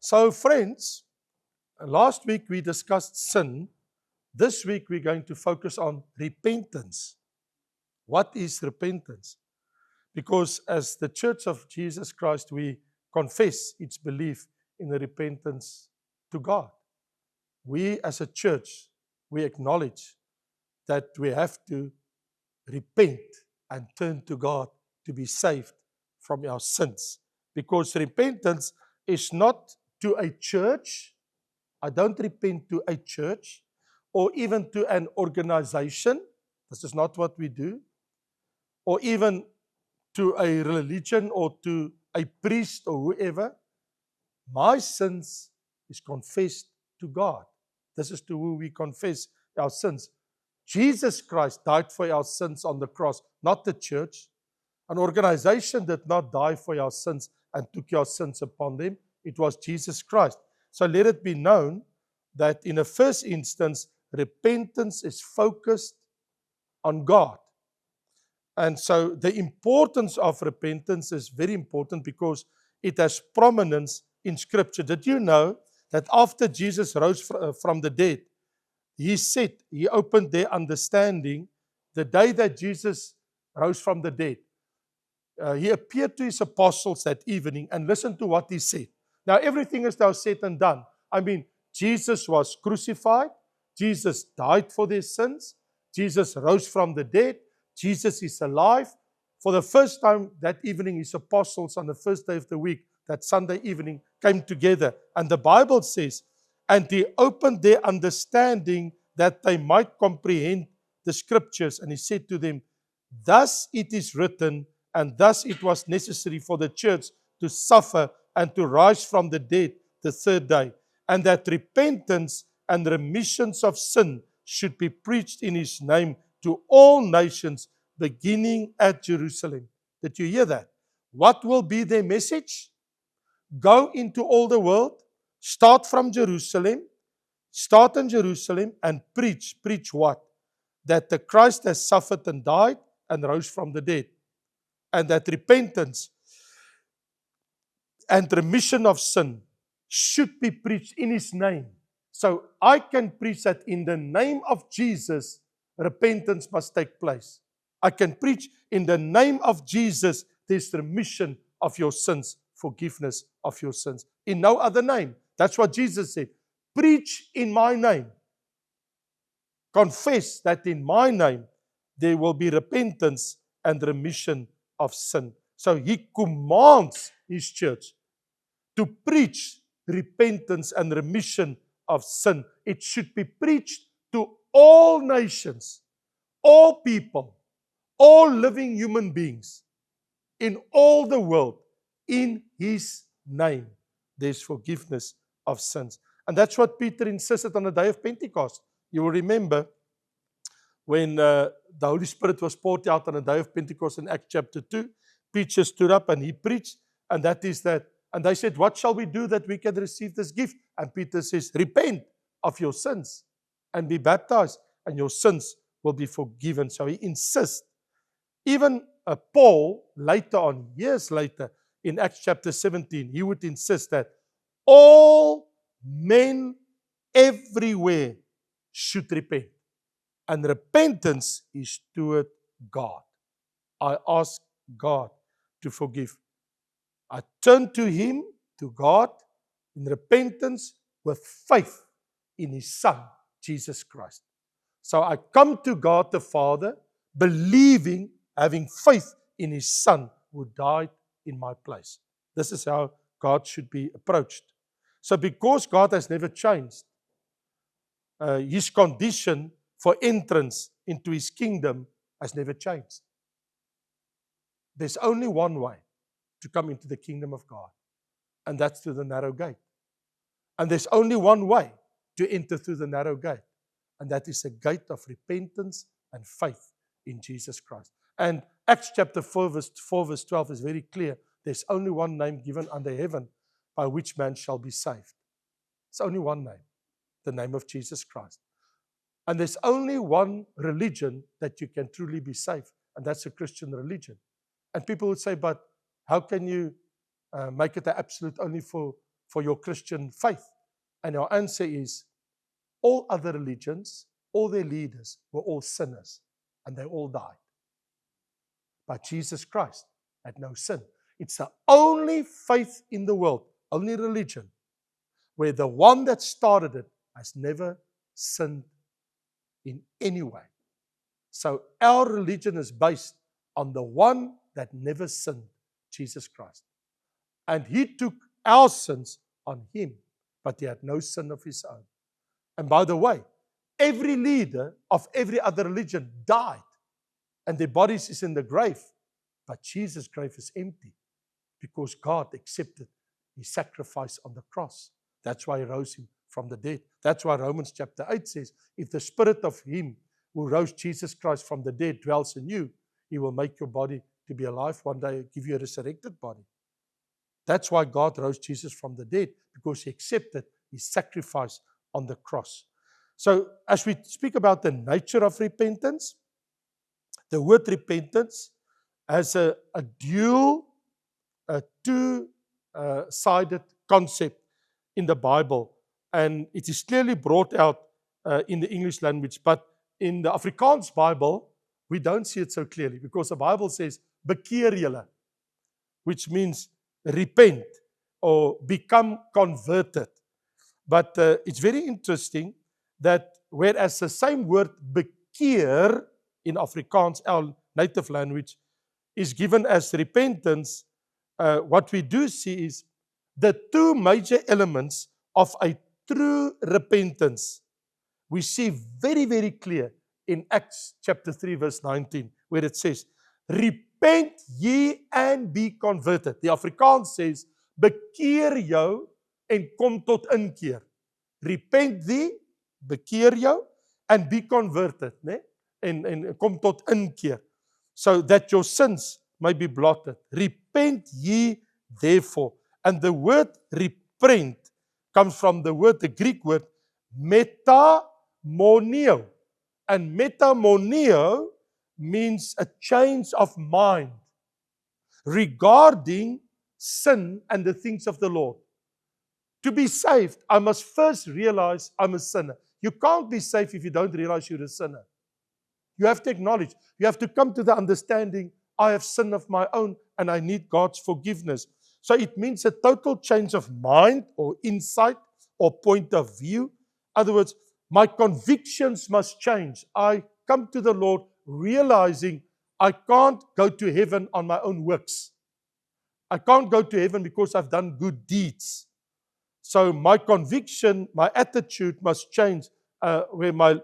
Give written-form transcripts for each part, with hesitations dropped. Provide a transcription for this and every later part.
So, friends, last week we discussed sin. This week we're going to focus on repentance. What is repentance? Because as the Church of Jesus Christ, we confess its belief in the repentance to God. We as a church, we acknowledge that we have to repent and turn to God to be saved from our sins. Because repentance is not to a church. I don't repent to a church or even to an organization. This is not what we do. Or even to a religion or to a priest or whoever. My sins is confessed to God. This is to who we confess our sins. Jesus Christ died for our sins on the cross, not the church. An organization did not die for our sins and took our sins upon them. It was Jesus Christ. So let it be known that in the first instance, repentance is focused on God. And so the importance of repentance is very important because it has prominence in Scripture. Did you know that after Jesus rose from the dead, he said, he opened their understanding the day that Jesus rose from the dead. He appeared to his apostles that evening and listened to what he said. Now everything is now said and done. I mean, Jesus was crucified. Jesus died for their sins. Jesus rose from the dead. Jesus is alive. For the first time that evening, his apostles on the first day of the week, that Sunday evening, came together. And the Bible says, and he opened their understanding that they might comprehend the scriptures. And he said to them, thus it is written, and thus it was necessary for the church to suffer and to rise from the dead the third day, and that repentance and remissions of sin should be preached in his name to all nations, beginning at Jerusalem. Did you hear that? What will be their message? Go into all the world, start from Jerusalem, start in Jerusalem and preach. Preach what? That the Christ has suffered and died and rose from the dead. And that repentance and remission of sin should be preached in his name. So I can preach that in the name of Jesus, repentance must take place. I can preach in the name of Jesus, there's remission of your sins, forgiveness of your sins. In no other name. That's what Jesus said. Preach in my name. Confess that in my name there will be repentance and remission of sin. So he commands his church to preach repentance and remission of sin. It should be preached to all nations, all people, all living human beings in all the world. In his name, there's forgiveness of sins. And that's what Peter insisted on the day of Pentecost. You will remember when the Holy Spirit was poured out on the day of Pentecost in Acts chapter 2, Peter stood up and he preached, and that is that. And they said, what shall we do that we can receive this gift? And Peter says, repent of your sins and be baptized, and your sins will be forgiven. So he insists. Even Paul, later on, years later, in Acts chapter 17, he would insist that all men everywhere should repent. And repentance is toward God. I ask God to forgive. I turn to him, to God, in repentance with faith in his Son, Jesus Christ. So I come to God the Father, believing, having faith in his Son who died in my place. This is how God should be approached. So because God has never changed, his condition for entrance into his kingdom has never changed. There's only one way to come into the kingdom of God, and that's through the narrow gate. And there's only one way to enter through the narrow gate, and that is a gate of repentance and faith in Jesus Christ. And Acts chapter 4, verse 12 is very clear. There's only one name given under heaven by which man shall be saved. There's only one name, the name of Jesus Christ. And there's only one religion that you can truly be saved, and that's a Christian religion. And people would say, but how can you make it an absolute only for for your Christian faith? And our answer is, all other religions, all their leaders were all sinners, and they all died. But Jesus Christ had no sin. It's the only faith in the world, only religion, where the one that started it has never sinned in any way. So our religion is based on the one that never sinned, Jesus Christ. And he took our sins on him, but he had no sin of his own. And by the way, every leader of every other religion died, and their bodies is in the grave. But Jesus' grave is empty because God accepted his sacrifice on the cross. That's why he rose him from the dead. That's why Romans chapter 8 says, if the spirit of him who rose Jesus Christ from the dead dwells in you, he will make your body to be alive one day, give you a resurrected body. That's why God rose Jesus from the dead, because he accepted his sacrifice on the cross. So as we speak about the nature of repentance, the word repentance has a dual, a two-sided concept in the Bible. And it is clearly brought out in the English language. But in the Afrikaans Bible, we don't see it so clearly, because the Bible says, bekeer julle, which means repent or become converted. But it's very interesting that whereas the same word bekeer in Afrikaans, our native language, is given as repentance, what we do see is the two major elements of a true repentance. We see very, very clear in Acts chapter 3 verse 19, where it says, repent ye and be converted. Die Afrikaans says, bekeer jou en kom tot inkeer. Repent thee, bekeer jou, and be converted. Ne? En kom tot inkeer. So that your sins may be blotted. Repent ye therefore. And the word repent comes from the Greek word metamoneo. And metamoneo means a change of mind regarding sin and the things of the Lord. To be saved, I must first realize I'm a sinner. You can't be saved if you don't realize you're a sinner. You have to acknowledge. You have to come to the understanding, I have sin of my own and I need God's forgiveness. So it means a total change of mind or insight or point of view. In other words, my convictions must change. I come to the Lord realizing I can't go to heaven on my own works. I can't go to heaven because I've done good deeds. So my conviction, my attitude must change, where my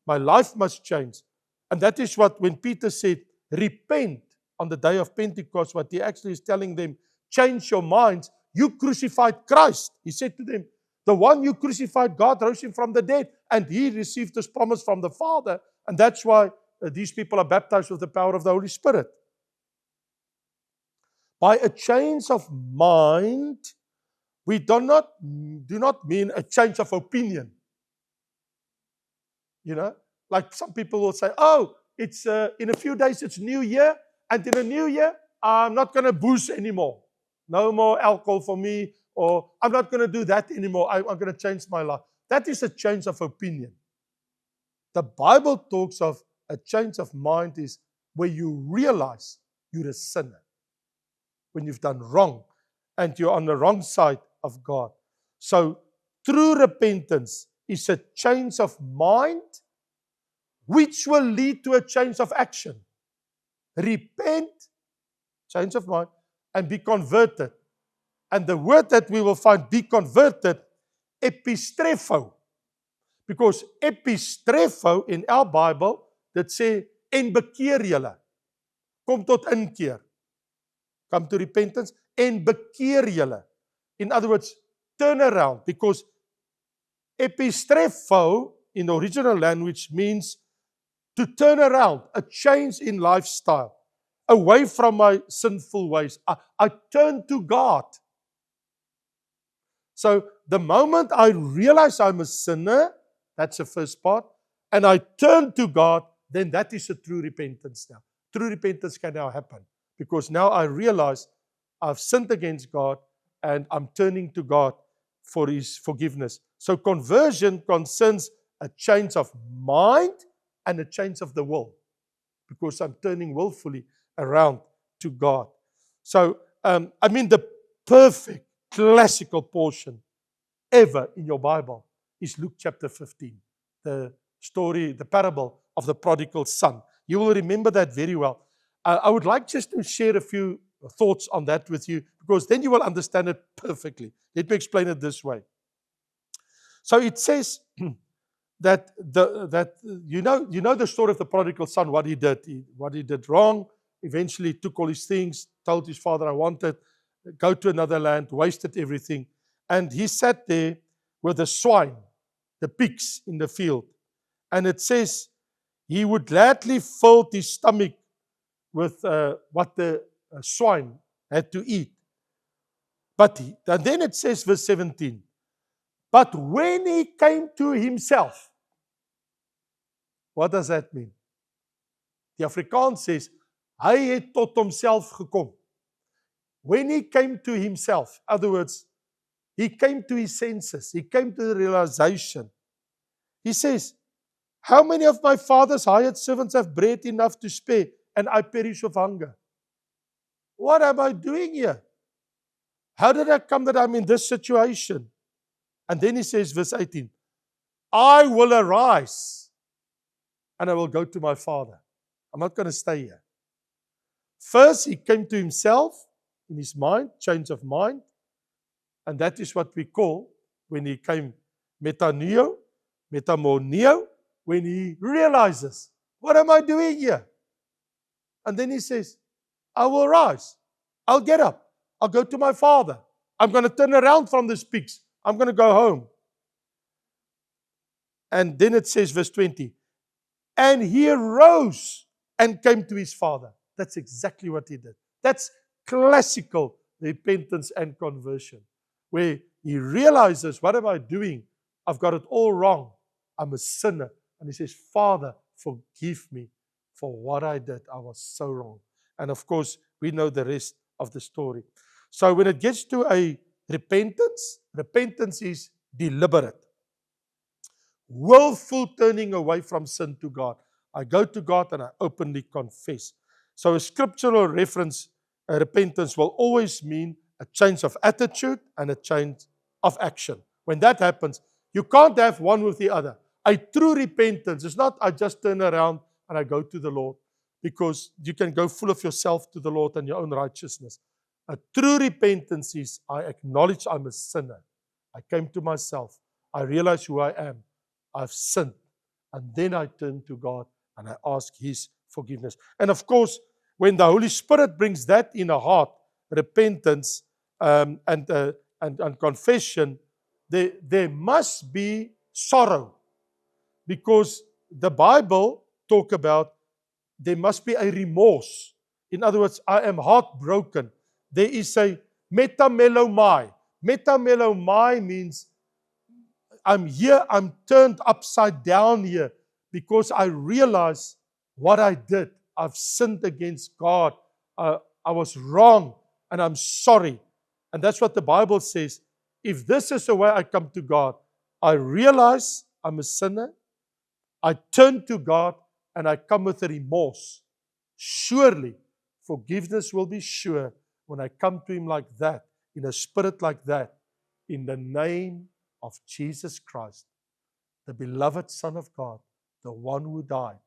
life must change. And that is what, when Peter said, repent on the day of Pentecost, what he actually is telling them, change your minds. You crucified Christ. He said to them, the one you crucified, God rose him from the dead, and he received this promise from the Father. And that's why these people are baptized with the power of the Holy Spirit. By a change of mind, we do not mean a change of opinion. You know, like some people will say, oh, it's in a few days it's New Year, and in a New Year, I'm not going to booze anymore. No more alcohol for me, or I'm not going to do that anymore. I'm going to change my life. That is a change of opinion. The Bible talks of a change of mind is where you realize you're a sinner. When you've done wrong and you're on the wrong side of God. So true repentance is a change of mind which will lead to a change of action. Repent, change of mind, and be converted. And the word that we will find, be converted, epistrepho. Because epistrepho in our Bible, that say, en bekeer julle. Kom tot inkeer. Come to repentance, en bekeer julle. In other words, turn around. Because epistrepho in the original language means to turn around, a change in lifestyle, away from my sinful ways. I turn to God. So the moment I realize I'm a sinner, that's the first part, and I turn to God, then that is a true repentance now. True repentance can now happen, because now I realize I've sinned against God and I'm turning to God for his forgiveness. So conversion concerns a change of mind and a change of the will, because I'm turning willfully around to God. So, the perfect classical portion ever in your Bible is Luke chapter 15, the story, the parable of the prodigal son. You will remember that very well. I would like just to share a few thoughts on that with you, because then you will understand it perfectly. Let me explain it this way. So it says that you know the story of the prodigal son, what he did wrong. Eventually he took all his things, told his father, I wanted, go to another land, wasted everything. And he sat there with the swine, the pigs in the field. And it says he would gladly fill his stomach with what the swine had to eat. And then it says, verse 17, but when he came to himself, what does that mean? The Afrikaans says, hy het tot homself gekom. When he came to himself, in other words, he came to his senses, he came to the realization. He says, how many of my father's hired servants have bread enough to spare, and I perish of hunger? What am I doing here? How did I come that I'm in this situation? And then he says, verse 18, I will arise and I will go to my father. I'm not going to stay here. First, he came to himself in his mind, change of mind. And that is what we call, when he came metaneo, when he realizes, what am I doing here? And then he says, I will rise. I'll get up. I'll go to my father. I'm going to turn around from these pigs. I'm going to go home. And then it says, verse 20, and he arose and came to his father. That's exactly what he did. That's classical repentance and conversion, where he realizes, what am I doing? I've got it all wrong. I'm a sinner. And he says, Father, forgive me for what I did. I was so wrong. And of course, we know the rest of the story. So when it gets to a repentance is deliberate, willful turning away from sin to God. I go to God and I openly confess. So a scriptural reference, repentance will always mean a change of attitude and a change of action. When that happens, you can't have one with the other. A true repentance is not I just turn around and I go to the Lord, because you can go full of yourself to the Lord and your own righteousness. A true repentance is I acknowledge I'm a sinner. I came to myself. I realize who I am. I've sinned. And then I turn to God and I ask His forgiveness. And of course, when the Holy Spirit brings that in a heart, repentance and confession, there must be sorrow. Because the Bible talk about there must be a remorse. In other words, I am heartbroken. There is a metamelomai. Metamelomai means I'm here, I'm turned upside down here because I realize what I did. I've sinned against God. I was wrong and I'm sorry. And that's what the Bible says. If this is the way I come to God, I realize I'm a sinner. I turn to God and I come with a remorse. Surely, forgiveness will be sure when I come to Him like that, in a spirit like that, in the name of Jesus Christ, the beloved Son of God, the one who died.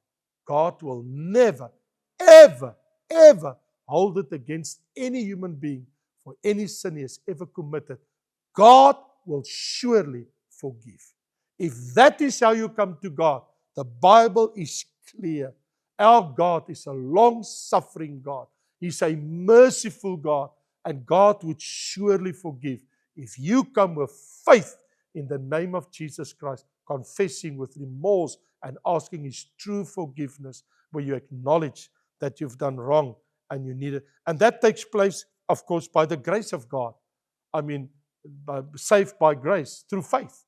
God will never, ever, ever hold it against any human being for any sin he has ever committed. God will surely forgive. If that is how you come to God, the Bible is clear. Our God is a long-suffering God. He's a merciful God, and God would surely forgive. If you come with faith in the name of Jesus Christ, confessing with remorse and asking His true forgiveness, where you acknowledge that you've done wrong and you need it. And that takes place, of course, by the grace of God. Saved by grace, through faith.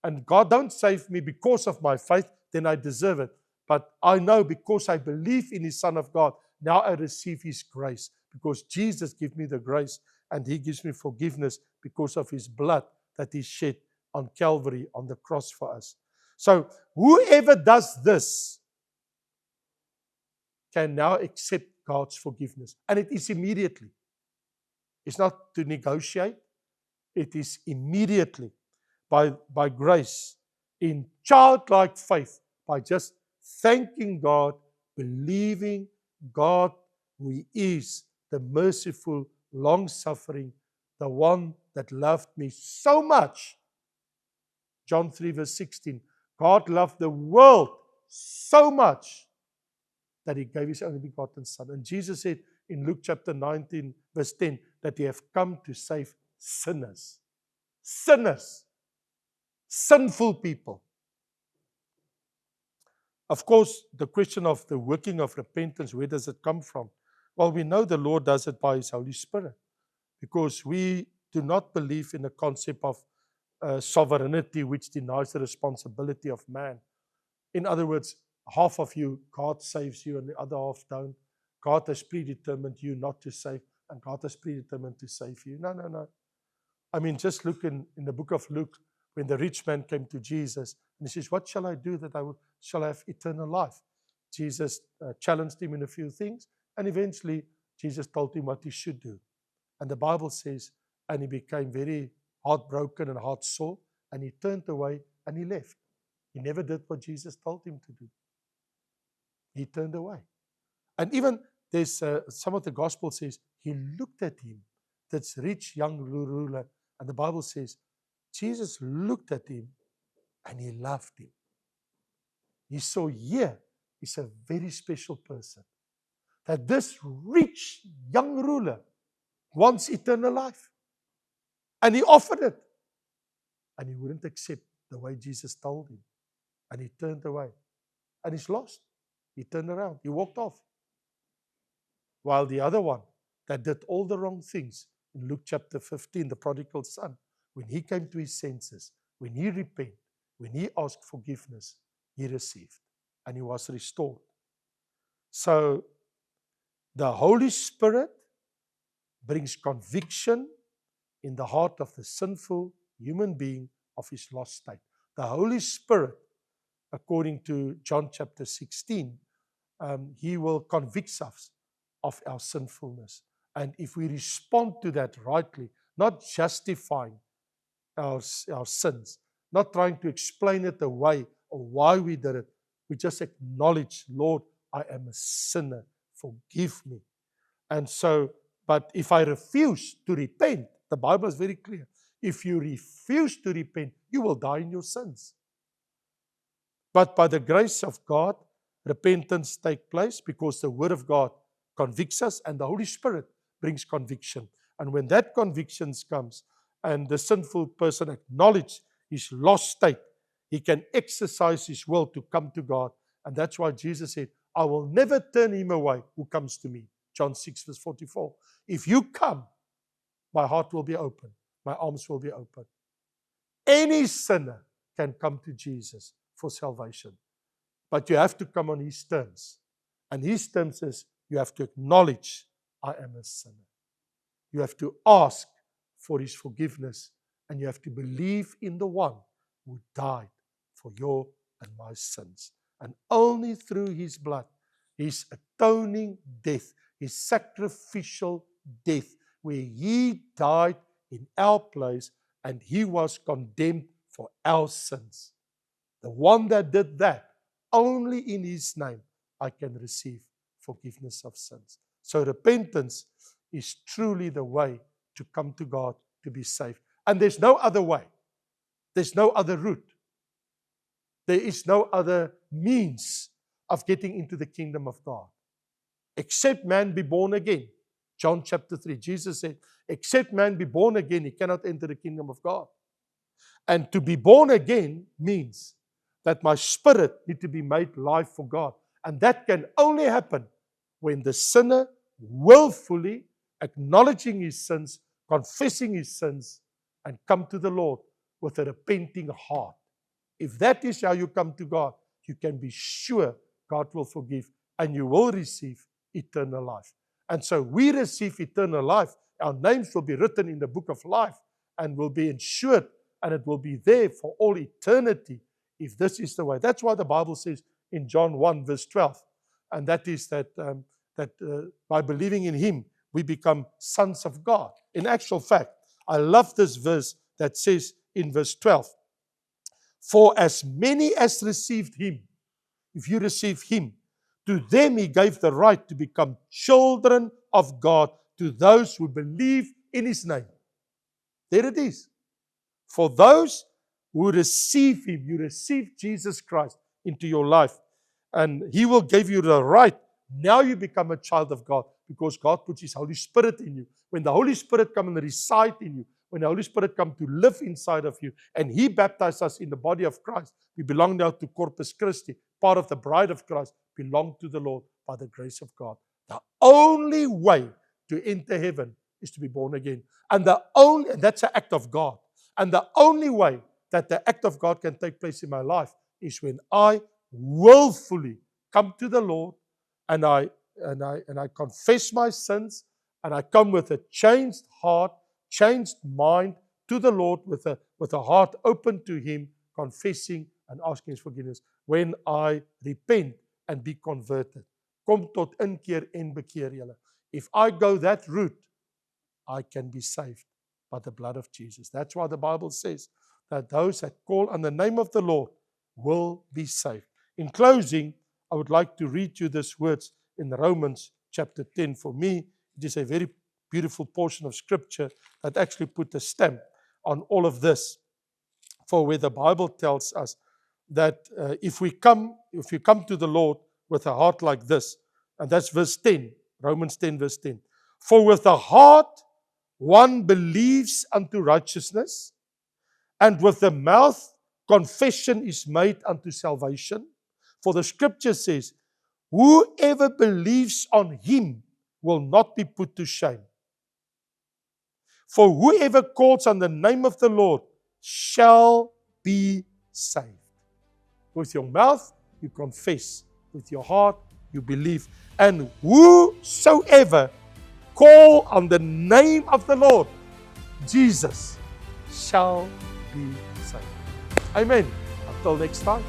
And God don't save me because of my faith, then I deserve it. But I know because I believe in His Son of God, now I receive His grace. Because Jesus gives me the grace and He gives me forgiveness because of His blood that He shed on Calvary, on the cross for us. So whoever does this can now accept God's forgiveness. And it is immediately. It's not to negotiate. It is immediately by grace, in childlike faith, by just thanking God, believing God who He is, the merciful, long-suffering, the one that loved me so much. John 3 verse 16. God loved the world so much that He gave His only begotten Son. And Jesus said in Luke chapter 19 verse 10 that He have come to save sinners. Sinners. Sinful people. Of course, the question of the working of repentance, where does it come from? Well, we know the Lord does it by His Holy Spirit, because we do not believe in the concept of sovereignty, which denies the responsibility of man. In other words, half of you, God saves you, and the other half don't. God has predetermined you not to save, and God has predetermined to save you. No. I mean, just look in the book of Luke, when the rich man came to Jesus, and he says, what shall I do that shall have eternal life? Jesus challenged him in a few things, and eventually Jesus told him what he should do. And the Bible says, and he became very heartbroken and heartsore, and he turned away and he left. He never did what Jesus told him to do. He turned away. And even there's some of the gospel says, he looked at him, this rich young ruler, and the Bible says, Jesus looked at him and he loved him. He saw here is a very special person. That this rich young ruler wants eternal life. And he offered it. And he wouldn't accept the way Jesus told him. And he turned away. And he's lost. He turned around. He walked off. While the other one that did all the wrong things, in Luke chapter 15, the prodigal son, when he came to his senses, when he repented, when he asked forgiveness, he received. And he was restored. So, the Holy Spirit brings conviction in the heart of the sinful human being of his lost state. The Holy Spirit, according to John chapter 16, He will convict us of our sinfulness. And if we respond to that rightly, not justifying our sins, not trying to explain it away or why we did it, we just acknowledge, Lord, I am a sinner, forgive me. And so, but if I refuse to repent, the Bible is very clear. If you refuse to repent, you will die in your sins. But by the grace of God, repentance takes place because the Word of God convicts us and the Holy Spirit brings conviction. And when that conviction comes and the sinful person acknowledges his lost state, he can exercise his will to come to God. And that's why Jesus said, I will never turn him away who comes to me. John 6 verse 44. If you come, my heart will be open. My arms will be open. Any sinner can come to Jesus for salvation. But you have to come on His terms. And His terms is you have to acknowledge, I am a sinner. You have to ask for His forgiveness. And you have to believe in the one who died for your and my sins. And only through His blood, His atoning death, His sacrificial death, where He died in our place and He was condemned for our sins. The one that did that, only in His name I can receive forgiveness of sins. So repentance is truly the way to come to God to be saved. And there's no other way. There's no other route. There is no other means of getting into the kingdom of God. Except man be born again. John chapter 3, Jesus said, except man be born again, he cannot enter the kingdom of God. And to be born again means that my spirit needs to be made live for God. And that can only happen when the sinner willfully acknowledging his sins, confessing his sins, and come to the Lord with a repenting heart. If that is how you come to God, you can be sure God will forgive and you will receive eternal life. And so we receive eternal life. Our names will be written in the book of life and will be ensured and it will be there for all eternity if this is the way. That's why the Bible says in John 1 verse 12, and that is that by believing in Him, we become sons of God. In actual fact, I love this verse that says in verse 12, for as many as received Him, if you receive Him, to them He gave the right to become children of God, to those who believe in His name. There it is. For those who receive Him, you receive Jesus Christ into your life, and He will give you the right. Now you become a child of God because God puts His Holy Spirit in you. When the Holy Spirit comes and reside in you, when the Holy Spirit comes to live inside of you, and He baptized us in the body of Christ, we belong now to Corpus Christi, part of the bride of Christ, belong to the Lord by the grace of God. The only way to enter heaven is to be born again. And that's an act of God. And the only way that the act of God can take place in my life is when I willfully come to the Lord and I confess my sins, and I come with a changed heart, changed mind to the Lord with a heart open to Him, confessing and asking His forgiveness. When I repent and be converted, kom tot inkeer en bekeer julle. If I go that route, I can be saved by the blood of Jesus. That's why the Bible says that those that call on the name of the Lord will be saved. In closing, I would like to read you these words in Romans chapter 10. For me, it is a very beautiful portion of Scripture that actually put a stamp on all of this. For where the Bible tells us that if you come to the Lord with a heart like this, and that's verse 10, Romans 10 verse 10. For with the heart one believes unto righteousness, and with the mouth confession is made unto salvation. For the Scripture says, whoever believes on Him will not be put to shame. For whoever calls on the name of the Lord shall be saved. With your mouth you confess, with your heart you believe, and whosoever call on the name of the Lord Jesus shall be saved. Amen. Until next time.